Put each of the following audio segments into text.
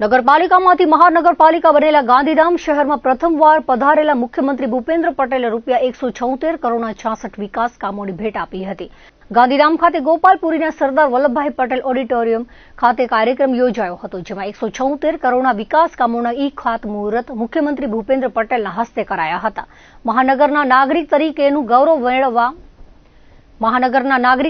નગરપાલિકામાંથી મહાનગરપાલિકા બનેલા ગાંધીધામ શહેરમાં પ્રથમવાર પધારેલા મુખ્યમંત્રી ભૂપેન્દ્ર પટેલે ₹176 કરોડના 66 વિકાસ કામોની ભેટ આપી હતી। ગાંધીધામ ખાતે ગોપાલપુરીના સરદાર વલ્લભભાઈ પટેલ ઓડિટોરિયમ ખાતે કાર્યક્રમ યોજાયો હતો, જેમાં 176 કરોડના વિકાસ કામોના ખાતમુહૂર્ત મુખ્યમંત્રી ભૂપેન્દ્ર પટેલના હસ્તે કરાયા હતા। મહાનગરના નાગરિક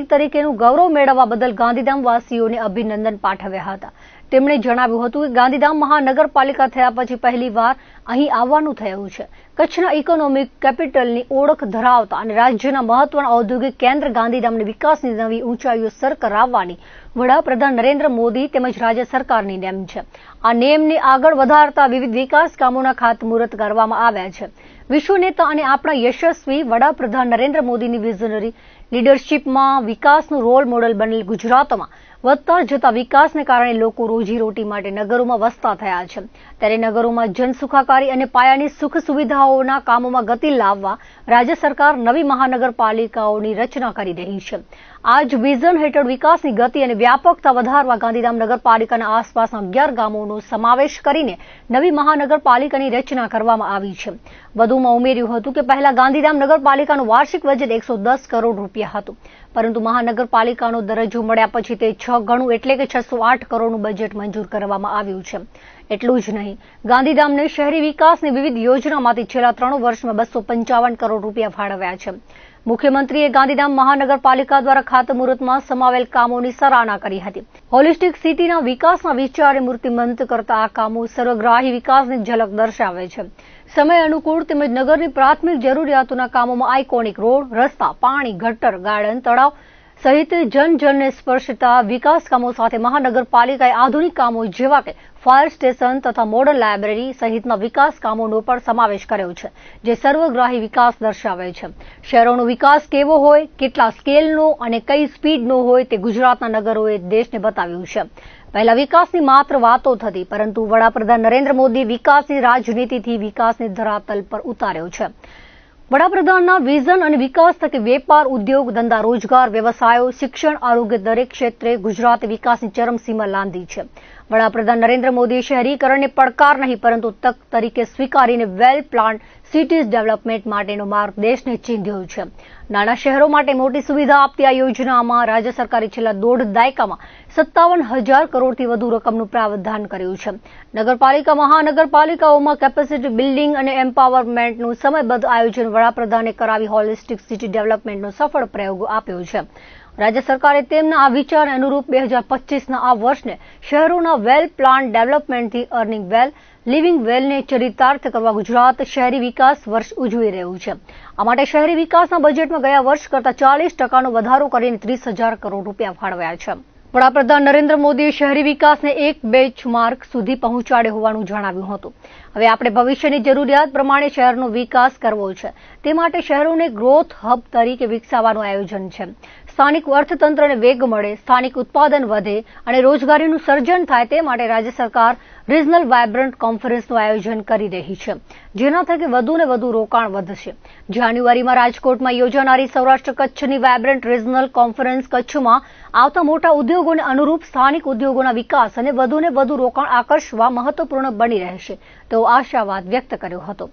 તરીકેનું ગૌરવ મેળવવા બદલ ગાંધીધામ વાસીઓને અભિનંદન પાઠવ્યા હતા। તેમણે જણાવ્યું હતું કે ગાંધીધામ મહાનગરપાલિકા થયા પછી પહેલીવાર અહીં આવવાનું થયું છે। કચ્છના ઇકોનોમિક કેપિટલની ઓળખ ધરાવતા અને રાજ્યના મહત્વના ઔદ્યોગિક કેન્દ્ર ગાંધીધામની વિકાસની નવી ઊંચાઈઓ સર કરાવવાની વડાપ્રધાન નરેન્દ્ર મોદી તેમજ રાજ્ય સરકારની નેમ છે। આ નેમને આગળ વધારતા વિવિધ વિકાસ કામોના ખાતમુહૂર્ત કરવામાં આવ્યા છે। વિશ્વ નેતા અને આપણા યશસ્વી વડાપ્રધાન નરેન્દ્ર મોદીની વિઝનરી લીડરશીપમાં વિકાસનું રોલ મોડલ બનેલ ગુજરાતમાં વધતા જતા વિકાસને કારણે લોકો રોજીરોટી માટે નગરોમાં વસતા થયા છે। ત્યારે નગરોમાં જનસુખાકારી અને પાયાની સુખ સુવિધાઓના કામોમાં ગતિ લાવવા રાજ્ય સરકાર નવી મહાનગરપાલિકાઓની રચના કરી રહી છે। આ જ વિઝન હેઠળ વિકાસની ગતિ અને વ્યાપકતા વધારવા ગાંધીધામ નગરપાલિકાના આસપાસના 11 ગામોનો સમાવેશ કરીને નવી મહાનગરપાલિકાની રચના કરવામાં આવી છે। વધુમાં ઉમેર્યું હતું કે પહેલા ગાંધીધામ નગરપાલિકાનું વાર્ષિક બજેટ ₹110 કરોડ હતું, પરંતુ મહાનગરપાલિકાનો દરજ્જો મળ્યા પછી તે 6 ગણું એટલે કે ₹608 કરોડનું બજેટ મંજૂર કરવામાં આવ્યું છે। એટલું જ નહીં, ગાંધીધામને શહેરી વિકાસની વિવિધ યોજનામાંથી છેલ્લા 3 વર્ષમાં ₹255 કરોડ ફાળવ્યા છે। મુખ્યમંત્રીએ ગાંધીધામ મહાનગરપાલિકા દ્વારા ખાતમુહૂર્તમાં સમાવેલ કામોની સરાહના કરી હતી। હોલિસ્ટિક સિટીના વિકાસના વિચારને મૂર્તિમંત કરતા આ કામો સર્વગ્રાહી વિકાસની ઝલક દર્શાવે છે। સમય અનુકૂળ તેમજ નગરની પ્રાથમિક જરૂરિયાતોના કામોમાં આઇકોનિક રોડ, રસ્તા, પાણી, ગટર, ગાર્ડન, તળાવ સહિત જનજનને સ્પર્શતા વિકાસ કામો સાથે મહાનગરપાલિકાએ આધુનિક કામો જેવા કે ફાયર સ્ટેશન તથા મોડર્ન લાયબ્રેરી સહિતના વિકાસ કામોનો પણ સમાવેશ કર્યો છે, જે સર્વગ્રાહી વિકાસ દર્શાવે છે। શહેરોનો વિકાસ કેવો હોય, કેટલા સ્કેલનો અને કઈ સ્પીડનો હોય તે ગુજરાતના નગરોએ દેશને બતાવ્યું છે। પહેલા વિકાસની માત્ર વાતો થતી, પરંતુ વડાપ્રધાન નરેન્દ્ર મોદી વિકાસની રાજનીતિથી વિકાસની ધરાતલ પર ઉતાર્યો છે। વડાપ્રધાનના વિઝન અને વિકાસ થકી વેપાર, ઉદ્યોગ, ધંધા, રોજગાર, વ્યવસાયો, શિક્ષણ, આરોગ્ય દરેક ક્ષેત્રે ગુજરાતે વિકાસની ચરમસીમા લાંઘી છે। વડાપ્રધાન નરેન્દ્ર મોદીએ શહેરીકરણને પડકાર નહીં પરંતુ તક તરીકે સ્વીકારીને વેલ પ્લાન્ડ સિટીઝ ડેવલપમેન્ટ માટેનો માર્ગ દેશને ચીંધ્યો છે। નાના શહેરો માટે મોટી સુવિધા આપતી આ યોજનામાં રાજ્ય સરકારે છેલ્લા 1.5 દાયકામાં 57,000 કરોડથી વધુ રકમનું પ્રાવધાન કર્યું છે। મહાનગરપાલિકાઓમાં કેપેસિટી બિલ્ડિંગ અને એમ્પાવરમેન્ટનું સમયબદ્ધ આયોજન વડાપ્રધાને કરાવી હોલિસ્ટિક સિટી ડેવલપમેન્ટનો સફળ પ્રયોગ આપ્યો છે। રાજ્ય સરકારે તેમના આ વિચારને અનુરૂપ 2025ના આ વર્ષને શહેરોના વેલ પ્લાન ડેવલપમેન્ટથી અર્નિંગ વેલ, લિવિંગ વેલને ચરિતાર્થ કરવા ગુજરાત શહેરી વિકાસ વર્ષ ઉજવી રહ્યું છે। આ માટે શહેરી વિકાસના બજેટમાં ગયા વર્ષ કરતાં 40% વધારો કરીને ₹30,000 કરોડ ફાળવ્યા છે। વડાપ્રધાન નરેન્દ્ર મોદીએ શહેરી વિકાસને એક બેન્ચમાર્ક સુધી પહોંચાડ્યો હોવાનું જણાવ્યું હતું। હવે આપણે ભવિષ્યની જરૂરિયાત પ્રમાણે શહેરનો વિકાસ કરવો છે, તે માટે શહેરોને ગ્રોથ હબ તરીકે વિકસાવવાનું આયોજન છે। સ્થાનિક અર્થતંત્રને વેગ મળે, સ્થાનિક ઉત્પાદન વધે અને રોજગારીનું સર્જન થાય તે માટે રાજ્ય સરકાર રિજનલ વાયબ્રન્ટ કોન્ફરન્સનું આયોજન કરી રહી છે, જેના થકી વધુને વધુ રોકાણ વધશે। જાન્યુઆરીમાં રાજકોટમાં યોજાનારી સૌરાષ્ટ્ર કચ્છની વાયબ્રન્ટ રિજનલ કોન્ફરન્સ કચ્છમાં આવતા મોટા ઉદ્યોગોને અનુરૂપ સ્થાનિક ઉદ્યોગોના વિકાસ અને વધુને વધુ રોકાણ આકર્ષવા મહત્વપૂર્ણ બની રહેશે તેવો આશાવાદ વ્યક્ત કર્યો હતો।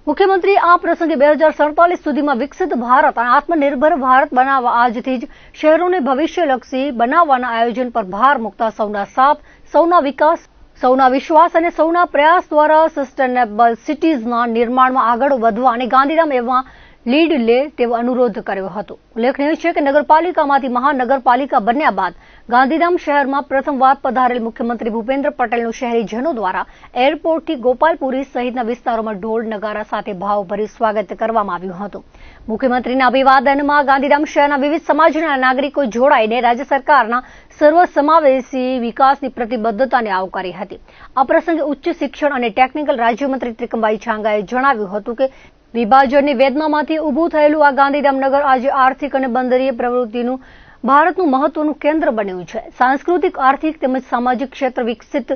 મુખ્યમંત્રીએ આ પ્રસંગે 2047 સુધીમાં વિકસિત ભારત અને આત્મનિર્ભર ભારત બનાવવા આજથી જ શહેરોને ભવિષ્યલક્ષી બનાવવાના આયોજન પર ભાર મૂકતા સૌના સાથ, સૌના વિકાસ, સૌના વિશ્વાસ અને સૌના પ્રયાસ દ્વારા સસ્ટેનેબલ સિટીઝના નિર્માણમાં આગળ વધવા અને ગાંધીધામ એમાં લીડ લે તેવો અનુરોધ કર્યો હતો। ઉલ્લેખનીય છે કે નગરપાલિકામાંથી મહાનગરપાલિકા બન્યા બાદ ગાંધીધામ શહેરમાં પ્રથમવાર પધારેલ મુખ્યમંત્રી ભૂપેન્દ્ર પટેલનું શહેરીજનો દ્વારા એરપોર્ટથી ગોપાલપુરી સહિતના વિસ્તારોમાં ઢોલ નગારા સાથે ભાવભર્યું સ્વાગત કરવામાં આવ્યું હતું। મુખ્યમંત્રીના અભિવાદનમાં ગાંધીધામ શહેરના વિવિધ સમાજના નાગરિકો જોડાઈને રાજ્ય સરકારના સર્વસમાવેશી વિકાસની પ્રતિબદ્ધતાને આવકારી હતી। આ પ્રસંગે ઉચ્ચ શિક્ષણ અને ટેકનિકલ રાજ્યમંત્રી ત્રિકમભાઈ છાંગાએ જણાવ્યું હતું કે વિભાજનની વેદનામાંથી ઊભું થયેલું આ ગાંધીધામ નગર આજે આર્થિક અને બંદરીય પ્રવૃત્તિનું ભારતનું મહત્વનું કેન્દ્ર બન્યું છે। સાંસ્કૃતિક, આર્થિક તેમજ સામાજિક ક્ષેત્ર વિકસિત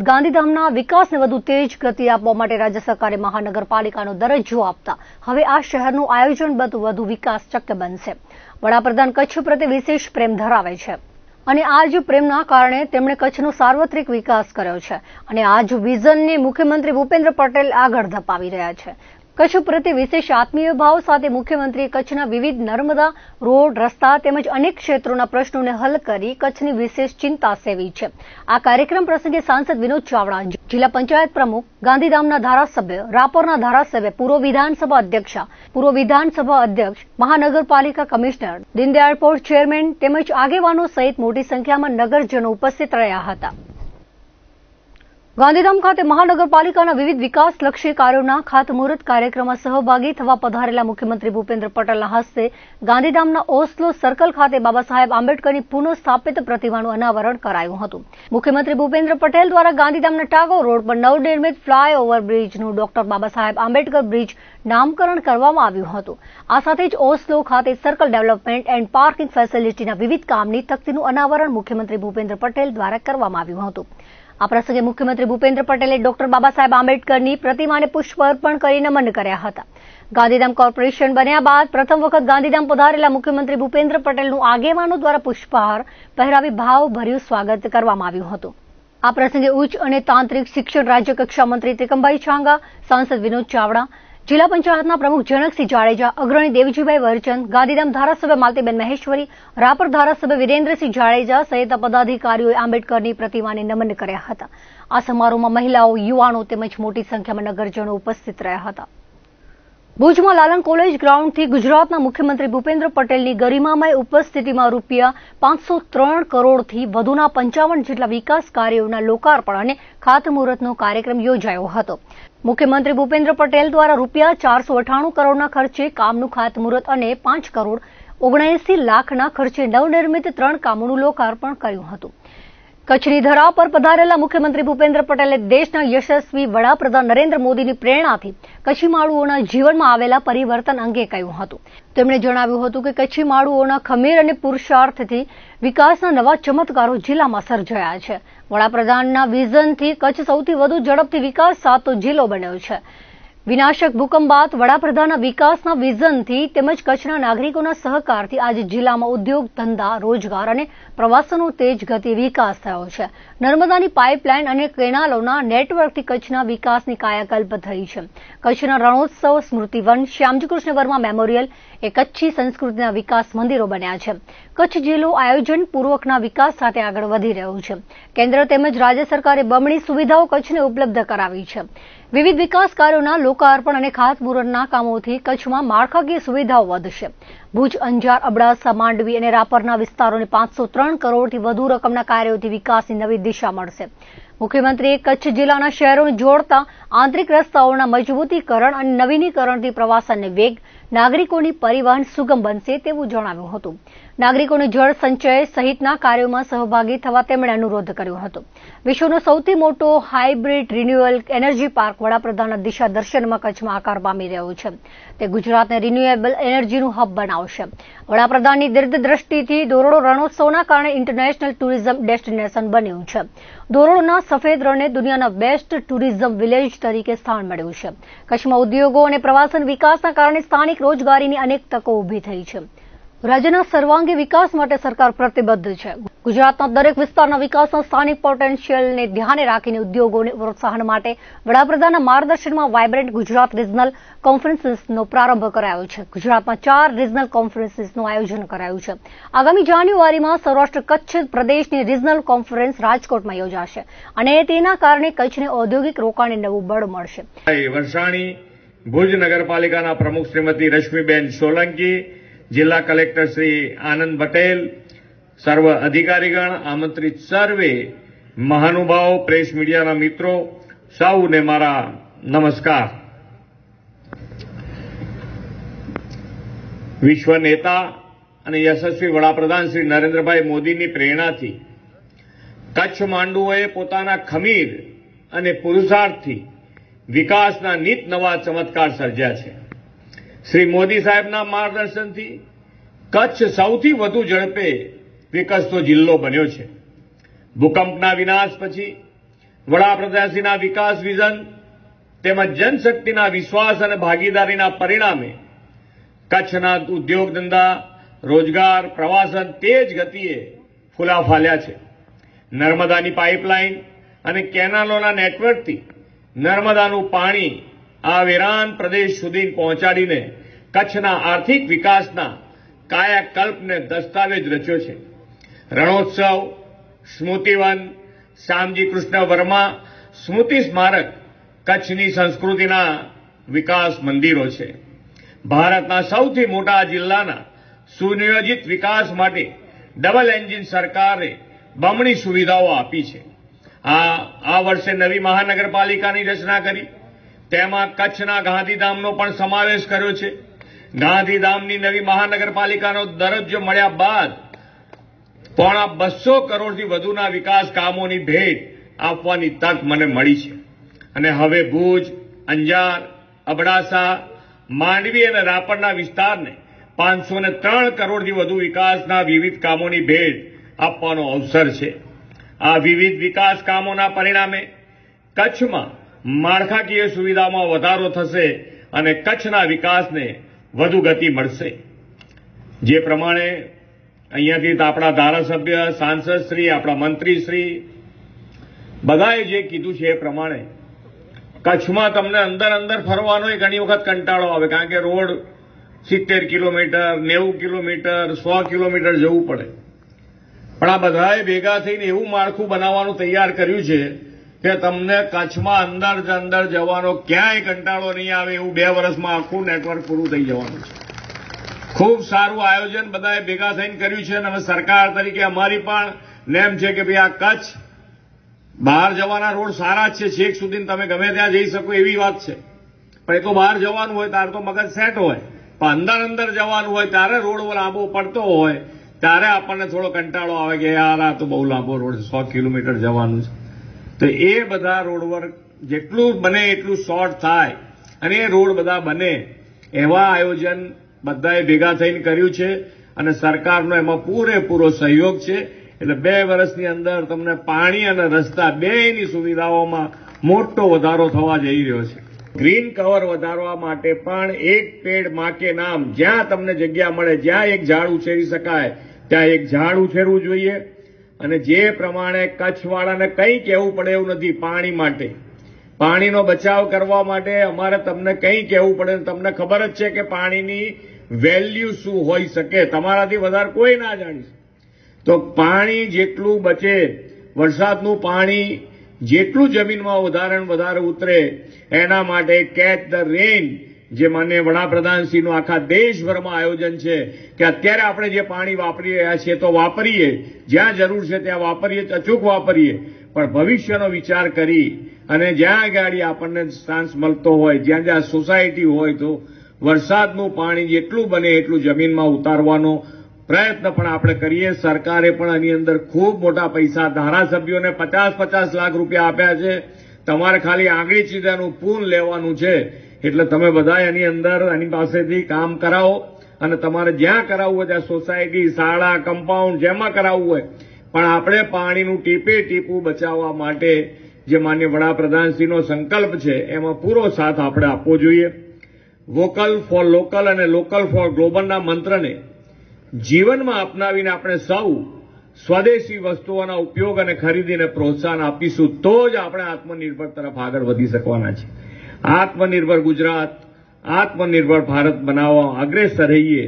ગાંધીધામના વિકાસને વધુ તેજ ગતિ આપવા માટે રાજ્ય સરકારે મહાનગરપાલિકાનો દરજ્જો આપતા હવે આ શહેરનું આયોજનબદ્ધ વધુ વિકાસ શક્ય બનશે। વડાપ્રધાન કચ્છ પ્રત્યે વિશેષ પ્રેમ ધરાવે છે। અને આ જ પ્રેમના કારણે તેમણે કચ્છનો સાર્વત્રિક વિકાસ કર્યો છે અને આ જ વિઝનને મુખ્યમંત્રી ભૂપેન્દ્ર પટેલ આગળ ધપાવી રહ્યા છે. કચ્છ પ્રત્યે વિશેષ આત્મીય ભાવ સાથે મુખ્યમંત્રીએ કચ્છના વિવિધ નર્મદા, રોડ, રસ્તા તેમજ અનેક ક્ષેત્રોના પ્રશ્નોને હલ કરી કચ્છની વિશેષ ચિંતા સેવી છે. આ કાર્યક્રમ પ્રસંગે સાંસદ વિનોદ ચાવડા, જિલ્લા પંચાયત પ્રમુખ, ગાંધીધામના ધારાસભ્ય, રાપરના ધારાસભ્ય, પૂર્વ વિધાનસભા અધ્યક્ષ, મહાનગરપાલિકા કમિશનર, દીનદયાળ પોર્ટ ચેરમેન તેમજ આગેવાનો સહિત મોટી સંખ્યામાં નગરજનો ઉપસ્થિત રહ્યા હતા. ગાંધીધામ ખાતે મહાનગરપાલિકાના વિવિધ વિકાસલક્ષી કાર્યોના ખાતમુહૂર્ત કાર્યક્રમમાં સહભાગી થવા પધારેલા મુખ્યમંત્રી ભૂપેન્દ્ર પટેલના હસ્તે ગાંધીધામના ઓસ્લો સર્કલ ખાતે બાબા સાહેબ આંબેડકરની પુનઃસ્થાપિત પ્રતિમાનું અનાવરણ કરાયું હતું. મુખ્યમંત્રી ભૂપેન્દ્ર પટેલ દ્વારા ગાંધીધામના ટાગોર રોડ પર નવનિર્મિત flyover બ્રિજનું doctor Baba Saheb Ambedkar bridge નામકરણ કરવામાં આવ્યું હતું. આ સાથે જ ઓસ્લો ખાતે સર્કલ ડેવલપમેન્ટ એન્ડ પાર્કિંગ ફેસિલિટીના વિવિધ કામની તકતીનું અનાવરણ મુખ્યમંત્રી ભૂપેન્દ્ર પટેલ દ્વારા કરવામાં આવ્યું હતું. આ પ્રસંગે મુખ્યમંત્રી ભૂપેન્દ્ર પટેલે ડોક્ટર બાબા સાહેબ આંબેડકરની પ્રતિમાને પુષ્પ અર્પણ કરી નમન કર્યા હતા. ગાંધીધામ કોર્પોરેશન બન્યા બાદ પ્રથમ વખત ગાંધીધામ પધારેલા મુખ્યમંત્રી ભૂપેન્દ્ર પટેલનું આગેવાનો દ્વારા પુષ્પહાર પહેરાવી ભાવભર્યું સ્વાગત કરવામાં આવ્યું હતું. આ પ્રસંગે ઉચ્ચ અને તાંત્રિક શિક્ષણ રાજ્યકક્ષા મંત્રી ત્રિકમભાઈ છાંગા, સાંસદ વિનોદ ચાવડા, જિલ્લા પંચાયતના પ્રમુખ જનકસિંહ જાડેજા, અગ્રણી દેવજીભાઈ વરચંદ, ગાંધીધામ ધારાસભ્ય માલતીબેન મહેશ્વરી, રાપર ધારાસભ્ય વિરેન્દ્રસિંહ જાડેજા સહિત પદાધિકારીઓએ આંબેડકરની પ્રતિમાને નમન કર્યા હતા. આ સમારોહમાં મહિલાઓ, યુવાનો તેમજ મોટી સંખ્યામાં નગરજનો ઉપસ્થિત રહ્યા હતા. ભુજમાં લાલન કોલેજ ગ્રાઉન્ડથી ગુજરાતના મુખ્યમંત્રી ભૂપેન્દ્ર પટેલની ગરિમામય ઉપસ્થિતિમાં ₹503 કરોડથી વધુના 55 જેટલા વિકાસ કાર્યોના લોકાર્પણ અને ખાતમુહૂર્તનો કાર્યક્રમ યોજાયો હતો. મુખ્યમંત્રી ભૂપેન્દ્ર પટેલ દ્વારા ₹498 કરોડના ખર્ચે કામનું ખાતમુહૂર્ત અને 5 કરોડ 79 લાખના ખર્ચે નવનિર્મિત 3 કામોનું લોકાર્પણ કર્યું હતું. કચ્છની ધરા પર પધારેલા મુખ્યમંત્રી ભૂપેન્દ્ર પટેલે દેશના યશસ્વી વડાપ્રધાન નરેન્દ્ર મોદીની પ્રેરણાથી કચ્છીમાળુઓના જીવનમાં આવેલા પરિવર્તન અંગે કહ્યું હતું. તેમણે જણાવ્યું હતું કે કચ્છીમાળુઓના ખમીર અને પુરુષાર્થથી વિકાસના નવા ચમત્કારો જિલ્લામાં સર્જાયા છે. વડાપ્રધાનના વિઝનથી કચ્છ સૌથી વધુ ઝડપથી વિકાસ સાધતો જિલ્લો બન્યો છે. વિનાશક ભૂકંપ બાદ વડાપ્રધાનના વિકાસના વિઝનથી તેમજ કચ્છના નાગરિકોના સહકારથી આજે જિલ્લામાં ઉદ્યોગ, ધંધા, રોજગાર અને પ્રવાસનનો તેજ ગતિએ વિકાસ થયો છે. નર્મદાની પાઇપલાઇન અને કેનાલોના નેટવર્કથી કચ્છના વિકાસની કાયાકલ્પ થઈ છે. કચ્છના રણોત્સવ, સ્મૃતિવન, શ્યામજી કૃષ્ણ વર્મા મેમોરિયલ એ કચ્છી સંસ્કૃતિના વિકાસ મંદિરો બન્યા છે. કચ્છ જિલ્લો આયોજનપૂર્વકના વિકાસ સાથે આગળ વધી રહ્યો છે. કેન્દ્ર તેમજ રાજ્ય સરકારે બમણી સુવિધાઓ કચ્છને ઉપલબ્ધ કરાવી છે. વિવિધ વિકાસ કાર્યોના લોકાર્પણ અને ખાતમુહૂર્તના કામોથી કચ્છમાં માળખાકીય સુવિધાઓ વધશે. ભુજ, અંજાર, અબડાસા, માંડવી અને રાપરના વિસ્તારોને 503 કરોડથી વધુ રકમના કાર્યોથી વિકાસની નવી દિશા મળશે. મુખ્યમંત્રીએ કચ્છ જિલ્લાના શહેરોને જોડતા આંતરિક રસ્તાઓના મજબૂતીકરણ અને નવીનીકરણથી પ્રવાસનને વેગ, નાગરિકોની પરિવહન સુગમ બનશે તેવું જણાવ્યું હતું. નાગરિકોને જળ સંચય સહિતના કાર્યોમાં સહભાગી થવા તેમણે અનુરોધ કર્યો હતો. વિશ્વનો સૌથી મોટો હાઇબ્રિડ રિન્યુએબલ એનર્જી પાર્ક વડાપ્રધાનના દિશા દર્શનમાં કચ્છમાં આકાર પામી રહ્યો છે. તે ગુજરાતને રિન્યુએબલ એનર્જીનું હબ બનાવશે. વડાપ્રધાનની દીર્ઘદ્રષ્ટિથી ધોરડો રણોત્સવના કારણે ઇન્ટરનેશનલ ટુરિઝમ ડેસ્ટિનેશન બન્યું છે. ધોરડોના સફેદ રણને દુનિયાના બેસ્ટ ટુરિઝમ વિલેજ તરીકે સ્થાન મળ્યું છે. કચ્છમાં ઉદ્યોગો અને પ્રવાસન વિકાસના કારણે સ્થાનિક રોજગારીની અનેક તકો ઊભી થઈ છે. રાજ્યના સર્વાંગી વિકાસ માટે સરકાર પ્રતિબદ્ધ છે. ગુજરાતના દરેક વિસ્તારના વિકાસના સ્થાનિક પોટેન્શિયલને ધ્યાને રાખીને ઉદ્યોગોને પ્રોત્સાહન માટે વડાપ્રધાનના માર્ગદર્શનમાં વાયબ્રન્ટ ગુજરાત રિજનલ કોન્ફરન્સીસનો પ્રારંભ કરાયો છે. ગુજરાતમાં 4 રિજનલ કોન્ફરન્સીસનું આયોજન કરાયું છે. આગામી જાન્યુઆરીમાં સૌરાષ્ટ્ર કચ્છ પ્રદેશની રિજનલ કોન્ફરન્સ રાજકોટમાં યોજાશે અને તેના કારણે કચ્છને ઔદ્યોગિક રોકાણને નવું બળ મળશે. વરસાણી ભુજ નગરપાલિકાના પ્રમુખ શ્રીમતી રશ્મિબેન સોલંકી, જિલ્લા કલેક્ટર શ્રી આનંદ પટેલ, સર્વ અધિકારીગણ, આમંત્રિત સર્વે મહાનુભાવો, પ્રેસ મીડિયાના મિત્રો, સૌને મારા નમસ્કાર. વિશ્વ નેતા અને યશસ્વી વડાપ્રધાન શ્રી નરેન્દ્રભાઈ મોદીની પ્રેરણાથી કચ્છ માંડુઓએ પોતાના ખમીર અને પુરુષાર્થથી વિકાસના નિત નવા ચમત્કાર સર્જ્યા છે. શ્રી મોદી સાહેબના માર્ગદર્શનથી કચ્છ સૌથી વધુ ઝડપે વિકસતો જિલ્લો બન્યો છે. ભૂકંપના વિનાશ પછી વડાપ્રધાનશ્રીના વિકાસ વિઝન તેમજ જનશક્તિના વિશ્વાસ અને ભાગીદારીના પરિણામે કચ્છના ઉદ્યોગ ધંધા, રોજગાર, પ્રવાસન તેજ ગતિએ ફૂલા ફાલ્યા છે. નર્મદાની પાઇપલાઇન અને કેનાલોના નેટવર્કથી નર્મદાનું પાણી આ વેરાન પ્રદેશ સુધી પહોંચાડીને કચ્છના આર્થિક વિકાસના કાયાકલ્પને દસ્તાવેજ રચ્યો છે. રણોત્સવ, સ્મૃતિવન, શ્યામજી કૃષ્ણ વર્મા સ્મૃતિ સ્મારક કચ્છની સંસ્કૃતિના વિકાસ મંદિરો છે. ભારતના સૌથી મોટા જિલ્લાના સુનિયોજિત વિકાસ માટે ડબલ એન્જિન સરકારે બમણી સુવિધાઓ આપી છે. આ વર્ષે નવી મહાનગરપાલિકાની રચના કરી, તેમાં કચ્છના ગાંધીધામનો પણ સમાવેશ કર્યો છે. ગાંધીધામની નવી મહાનગરપાલિકાનો દરજ્જો મળ્યા બાદ પોણા 200 કરોડથી વધુના વિકાસ કામોની ભેટ આપવાની તક મને મળી છે. અને હવે ભુજ, અંજાર, અબડાસા, માંડવી અને રાપરના વિસ્તારને 503 કરોડથી વધુ વિકાસના વિવિધ કામોની ભેટ આપવાનો અવસર છે. આ વિવિધ વિકાસ કામોના પરિણામે કચ્છમાં માળખાકીય સુવિધામાં વધારો થશે અને કચ્છના વિકાસને વધુ ગતિ મળશે. જે પ્રમાણે અહીંયાથી આપણા ધારાસભ્ય, સાંસદશ્રી, આપણા મંત્રીશ્રી બધાએ જે કીધું છે એ પ્રમાણે કચ્છમાં તમને અંદર ફરવાનો ઘણી વખત કંટાળો આવે, કારણ કે રોડ 70 કિલોમીટર, 90 કિલોમીટર, 100 કિલોમીટર જવું પડે. પણ આ બધાએ ભેગા થઈને એવું માળખું બનાવવાનું તૈયાર કર્યું છે કે તમને કચ્છમાં અંદર જવાનો ક્યાંય કંટાળો નહીં આવે એવું 2 વર્ષમાં આખું નેટવર્ક પૂરું થઈ જવાનું છે. ખૂબ સારું આયોજન બધાએ ભેગા થઈને કર્યું છે. અને હવે સરકાર તરીકે અમારી પણ નેમ છે કે ભાઈ આ કચ્છ બહાર જવાના રોડ સારા જ છે, છેક સુધી તમે ગમે ત્યાં જઈ શકો એવી વાત છે. પણ એ તો બહાર જવાનું હોય ત્યારે તો મગજ સેટ હોય, પણ અંદર જવાનું હોય ત્યારે રોડ લાંબો પડતો હોય ત્યારે આપણને થોડો કંટાળો આવે કે યાર આ તો બહુ લાંબો રોડ, 100 કિલોમીટર જવાનું છે. તો એ બધા રોડ વર્ક જેટલું બને એટલું શોર્ટ થાય અને એ રોડ બધા બને એવા આયોજન બધાએ ભેગા થઈને કર્યું છે. અને સરકારનો એમાં પૂરેપૂરો સહયોગ છે. એટલે 2 વર્ષની અંદર તમને પાણી અને રસ્તા બેયની સુવિધાઓમાં મોટો વધારો થવા જઈ રહ્યો છે. ગ્રીન કવર વધારવા માટે પણ એક પેડ માં કે નામ, જ્યાં તમને જગ્યા મળે, જ્યાં એક ઝાડ ઉછેરી શકાય ત્યાં એક ઝાડ ઉછેરવું જોઈએ. અને જે પ્રમાણે કચ્છવાળાને કંઈ કહેવું પડે એવું નથી પાણી માટે, પાણીનો બચાવ કરવા માટે અમારે તમને કંઈ કહેવું પડે. તમને ખબર જ છે કે પાણીની વેલ્યુ શું હોઈ શકે, તમારાથી વધારે કોઈ ના જાણી. તો પાણી જેટલું બચે, વરસાદનું પાણી જેટલું જમીનમાં વધારે ઉતરે એના માટે કેચ ધ રેન, જે માનનીય વડાપ્રધાનશ્રીનું આખા દેશભરમાં આયોજન છે કે અત્યારે આપણે જે પાણી વાપરી રહ્યા છીએ તો વાપરીએ, જ્યાં જરૂર છે ત્યાં વાપરીએ, અચૂક વાપરીએ, પણ ભવિષ્યનો વિચાર કરી અને જ્યાં ગાડી આપણને ચાન્સ મળતો હોય, જ્યાં સોસાયટી હોય તો વરસાદનું પાણી જેટલું બને એટલું જમીનમાં ઉતારવાનો પ્રયત્ન પણ આપણે કરીએ. સરકારે પણ આની અંદર ખૂબ મોટા પૈસા ધારાસભ્યોને 50-50 લાખ રૂપિયા આપ્યા છે. તમારે ખાલી આંગળી ચીદાનું પૂન લેવાનું છે. એટલે તમે બધા એની અંદર એની પાસેથી કામ કરાવો અને તમારે જ્યાં કરાવવું હોય ત્યાં સોસાયટી, શાળા, કમ્પાઉન્ડ જેમાં કરાવવું હોય, પણ આપણે પાણીનું ટીપે ટીપું બચાવવા માટે જે માનનીય વડાપ્રધાનશ્રીનો સંકલ્પ છે એમાં પૂરો સાથ આપણે આપવો જોઈએ. વોકલ ફોર લોકલ અને લોકલ ફોર ગ્લોબલના મંત્રને જીવનમાં અપનાવીને આપણે સૌ સ્વદેશી વસ્તુઓના ઉપયોગ અને ખરીદીને પ્રોત્સાહન આપીશું તો જ આપણે આત્મનિર્ભર તરફ આગળ વધી શકવાના છે. આત્મનિર્ભર ગુજરાત, આત્મનિર્ભર ભારત બનાવવા અગ્રેસર રહીએ,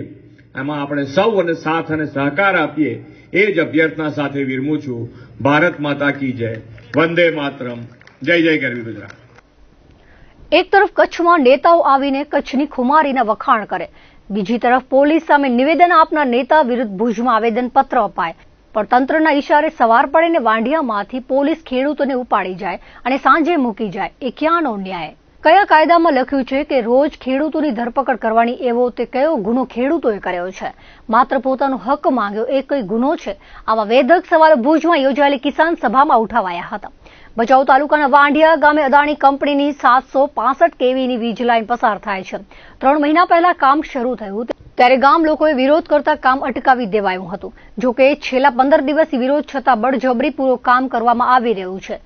એમાં આપણે સૌ અને સાથ અને સહકાર આપીએ એ જ અભ્યર્થના સાથે વિરમું છું. ભારત માતા કી જય, વંદે માતરમ, જય જય ગરવી ગુજરાત. એક તરફ કચ્છમાં નેતાઓ આવીને કચ્છની ખુમારીના વખાણ કરે, બીજી તરફ પોલીસ સામે નિવેદન આપનાર નેતા વિરુદ્ધ ભુજમાં આવેદનપત્ર અપાય. પણ તંત્રના ઇશારે સવાર પડે વાંઢિયામાંથી પોલીસ ખેડૂતોને ઉપાડી જાય અને સાંજે મૂકી જાય, એ ક્યાંનો ન્યાય? કયા કાયદામાં લખ્યું છે કે રોજ ખેડૂતોની ધરપકડ કરવાની? એવો તે કયો ગુનો ખેડૂતોએ કર્યો છે? માત્ર પોતાનો હક માંગ્યો એ કઈ ગુનો છે? આવા વેધક સવાલો ભુજમાં યોજાયેલી કિસાન સભામાં ઉઠાવાયા હતા. ભચાઉ તાલુકાના વાંઢિયા ગામે અદાણી કંપનીની 765 કેવીની વીજ લાઇન પસાર થાય છે. 3 મહિના પહેલા કામ શરૂ થયું ત્યારે ગામ લોકોએ વિરોધ કરતા કામ અટકાવી દેવાયું હતું. જોકે છેલ્લા 15 દિવસથી વિરોધ છતાં બળજબરીપૂર્વક કામ કરવામાં આવી રહ્યું છે.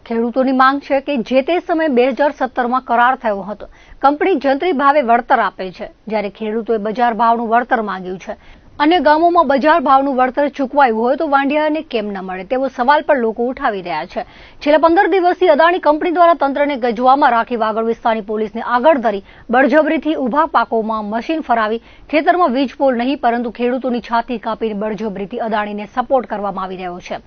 ખેડૂતોની માંગ છે કે જે તે સમયે 2017માં કરાર થયો હતો. કંપની જંત્રી ભાવે વળતર આપે છે, જ્યારે ખેડૂતોએ બજાર ભાવનું વળતર માંગ્યું છે. અન્ય ગામોમાં બજાર ભાવનું વળતર ચૂકવાયું હોય તો વાંઢિયાને કેમ ન મળે તેવો સવાલ પણ લોકો ઉઠાવી રહ્યા છે. છેલ્લા 15 દિવસથી અદાણી કંપની દ્વારા તંત્રને ગજવામાં રાખી વાગડ વિસ્તારની પોલીસને આગળ ધરી બળજબરીથી ઊભા પાકોમાં મશીન ફરાવી ખેતરમાં વીજ પોલ નહીં પરંતુ ખેડૂતોની છાતી કાપીને બળજબરીથી અદાણીને સપોર્ટ કરવામાં આવી રહ્યો છે.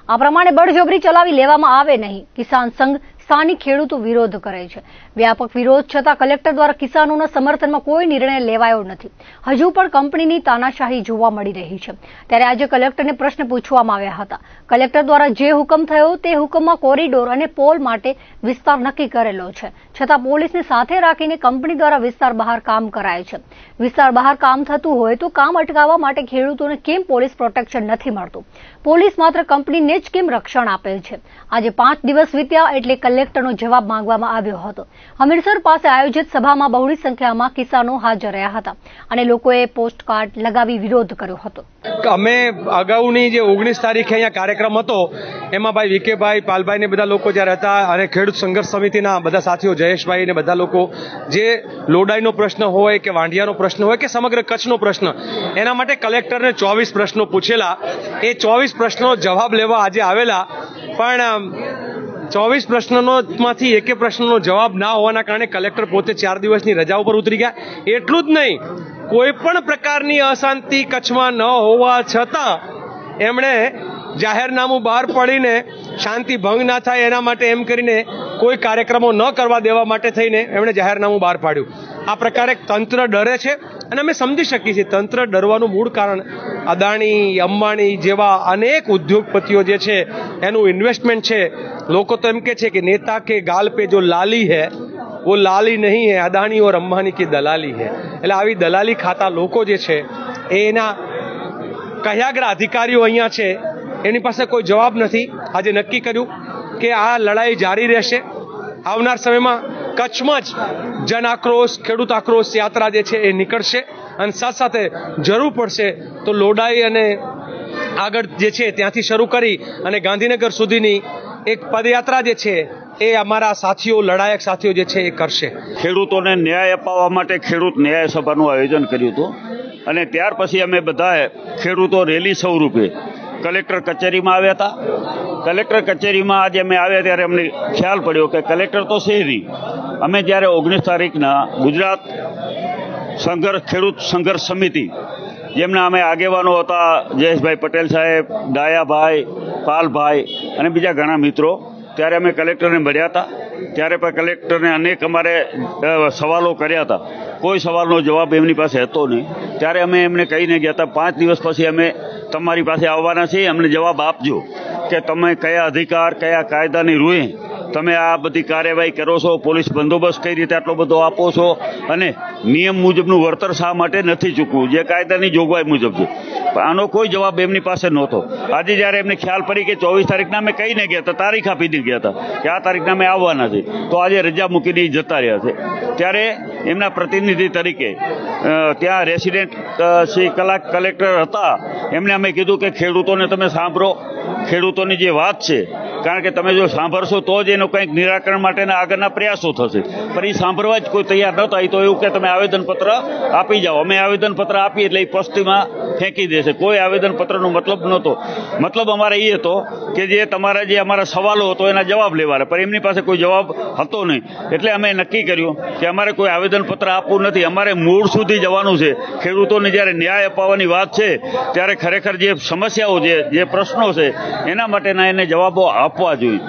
આ પ્રમાણે બળજબરી ચલાવી લેવામાં આવે નહીં. કિસાન સંઘ સ્થાનિક ખેડૂતો વિરોધ કરે છે. વ્યાપક વિરોધ છતાં કલેક્ટર દ્વારા કિસાનોના સમર્થનમાં કોઈ નિર્ણય લેવાયો નથી. હજુ પણ કંપનીની તાનાશાહી જોવા મળી રહી છે. ત્યારે આજે કલેક્ટરને પ્રશ્ન પૂછવામાં આવ્યા હતા. કલેક્ટર દ્વારા જે હુકમ થયો તે હુકમમાં કોરિડોર અને પોલ માટે વિસ્તાર નક્કી કરેલો છે. છતાં પોલીસને સાથે રાખીને કંપની દ્વારા વિસ્તાર બહાર કામ કરાય છે. વિસ્તાર બહાર કામ થતું હોય તો કામ અટકાવવા માટે ખેડૂતોને કેમ પોલીસ પ્રોટેક્શન નથી મળતું? પોલીસ માત્ર કંપનીને જ કેમ રક્ષણ આપે છે? આજે 5 દિવસ વીત્યા એટલે કલેક્ટરનો જવાબ માંગવામાં આવ્યો હતો. હમીરસર પાસે આયોજિત સભામાં બહોળી સંખ્યામાં કિસાનો હાજર રહ્યા હતા અને લોકોએ પોસ્ટકાર્ડ લગાવી વિરોધ કર્યો હતો. અમે અગાઉની જે 19 તારીખે અહીંયા કાર્યક્રમ હતો એમાં ભાઈ વિકેભાઈ, પાલભાઈ ને બધા લોકો જ્યારે હતા અને ખેડૂત સંઘર્ષ સમિતિના બધા સાથીઓ જયેશભાઈ ને બધા લોકો જે લોડાઈનો પ્રશ્ન હોય કે વાંઢિયાનો પ્રશ્ન હોય કે સમગ્ર કચ્છનો પ્રશ્ન એના માટે કલેક્ટરને 24 પ્રશ્નો પૂછેલા. એ 24 પ્રશ્નો જવાબ લેવા આજે આવેલા પણ 24 પ્રશ્નોમાંથી એકે પ્રશ્નનો જવાબ ના હોવાના કારણે કલેક્ટર પોતે 4 દિવસની રજા ઉપર ઉતરી ગયા. એટલું જ નહીં, કોઈ પણ પ્રકારની અશાંતિ કચ્છમાં ન હોવા છતાં એમણે જાહેરનામું બહાર પાડીને શાંતિ ભંગ ના થાય એના માટે એમ કરીને કોઈ કાર્યક્રમો ન કરવા દેવા માટે થઈને એમણે જાહેરનામું બહાર પાડ્યું. આ પ્રકારે તંત્ર ડરે છે અને અમે સમજી શકીએ છીએ તંત્ર ડરવાનું મૂળ કારણ અદાણી, અંબાણી જેવા અનેક ઉદ્યોગપતિઓ જે છે એનું ઇન્વેસ્ટમેન્ટ છે. લોકો તો એમ કે છે કે નેતા કે ગાલ पे जो लाली है वो लाली नहीं है, अदानी और अंबानी की दलाली है. એટલે આવી દલાલી ખાતા લોકો જે છે એના કયાગરા અધિકારીઓ અહીંયા છે એની પાસે કોઈ જવાબ નથી. આજે નક્કી કર્યું કે આ લડાઈ જારી રહેશે. આવનાર સમયમાં કચ્છમાં જ જન આક્રોશ, ખેડૂત આક્રોશ યાત્રા જે છે એ નીકળશે અને સાથે સાથે જરૂર પડશે તો લોડાઈ અને આગળ જે છે ત્યાંથી શરૂ કરી અને ગાંધીનગર સુધીની એક પદયાત્રા જે છે એ અમારા સાથીઓ, લડાયક સાથીઓ જે છે એ કરશે. ખેડૂતોને ન્યાય અપાવવા માટે ખેડૂત ન્યાય સભાનું આયોજન કર્યું હતું અને ત્યાર પછી અમે બધાએ ખેડૂતો રેલી સ્વરૂપે કલેક્ટર કચેરીમાં આવ્યા હતા. કલેક્ટર કચેરીમાં આજે અમે આવ્યા ત્યારે અમને ખ્યાલ પડ્યો કે કલેક્ટર તો છે નહીં. અમે જ્યારે 19 તારીખના ગુજરાત ખેડૂત સંઘર્ષ સમિતિ જેમના અમે આગેવાનો હતા, જયેશભાઈ પટેલ સાહેબ, ડાયાભાઈ, પાલભાઈ અને બીજા ઘણા મિત્રો, ત્યારે અમે કલેક્ટરને મળ્યા હતા. ત્યારે પણ કલેક્ટરને અનેક અમારે સવાલો કર્યા હતા. કોઈ સવાલનો જવાબ એમની પાસે હતો નહીં. ત્યારે અમે એમને કહીને ગયા હતા 5 દિવસ પછી અમે તમારી પાસે આવવાના છીએ, અમને જવાબ આપજો કે તમે કયા અધિકાર, કયા કાયદાની રૂએ તમે આ બધી કાર્યવાહી કરો છો, પોલીસ બંદોબસ્ત કઈ રીતે આટલો બધો આપો છો અને નિયમ મુજબનું વળતર શા માટે નથી ચૂકવું જે કાયદાની જોગવાઈ મુજબ છે. આનો કોઈ જવાબ એમની પાસે નહોતો. આજે જ્યારે એમને ખ્યાલ પડી કે 24 તારીખના અમે કહીને ગયા હતા, તારીખ આપીને ગયા હતા કે આ તારીખના અમે આવવાના છે, તો આજે રજા મૂકીને જતા રહ્યા છે. ત્યારે એમના પ્રતિનિધિ તરીકે ત્યાં રેસિડેન્ટ શ્રી કલેક્ટર હતા, એમને અમે કીધું કે ખેડૂતોને તમે સાંભળો, ખેડૂતોની જે વાત છે, કારણ કે તમે જો સાંભળશો તો જ એનું કંઈક નિરાકરણ માટેના આગળના પ્રયાસો થશે. પણ એ સાંભળવા જ કોઈ તૈયાર નહોતા. એ તો એવું કે તમે આવેદનપત્ર આપી જાઓ. અમે આવેદનપત્ર આપી એટલે એ પસ્તીમાં ફેંકી દેશે. કોઈ આવેદનપત્રનો મતલબ નહોતો. મતલબ અમારે એ હતો કે જે તમારા જે અમારા સવાલો હતો એના જવાબ લેવાના, પણ એમની પાસે કોઈ જવાબ હતો નહીં. એટલે અમે નક્કી કર્યું કે અમારે કોઈ આવેદનપત્ર આપવું નથી, અમારે મૂળ સુધી જવાનું છે. ખેડૂતોને જ્યારે ન્યાય અપાવવાની વાત છે ત્યારે ખરેખર જે સમસ્યાઓ છે, જે પ્રશ્નો છે એના માટેના એને જવાબો આપવા જોઈએ.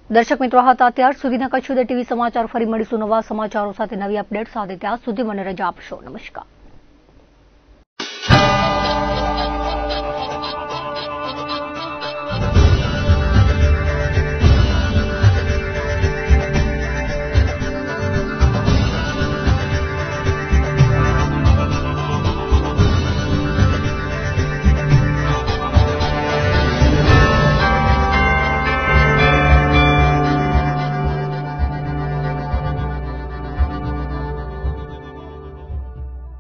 દર્શક મિત્રો, હતા અત્યાર સુધીના કચ્છ ઉદય ટીવી સમાચાર. ફરી મળીશું નવા સમાચારો સાથે, નવી અપડેટ સાથે. ત્યાં સુધી મને રજા આપશો. નમસ્કાર.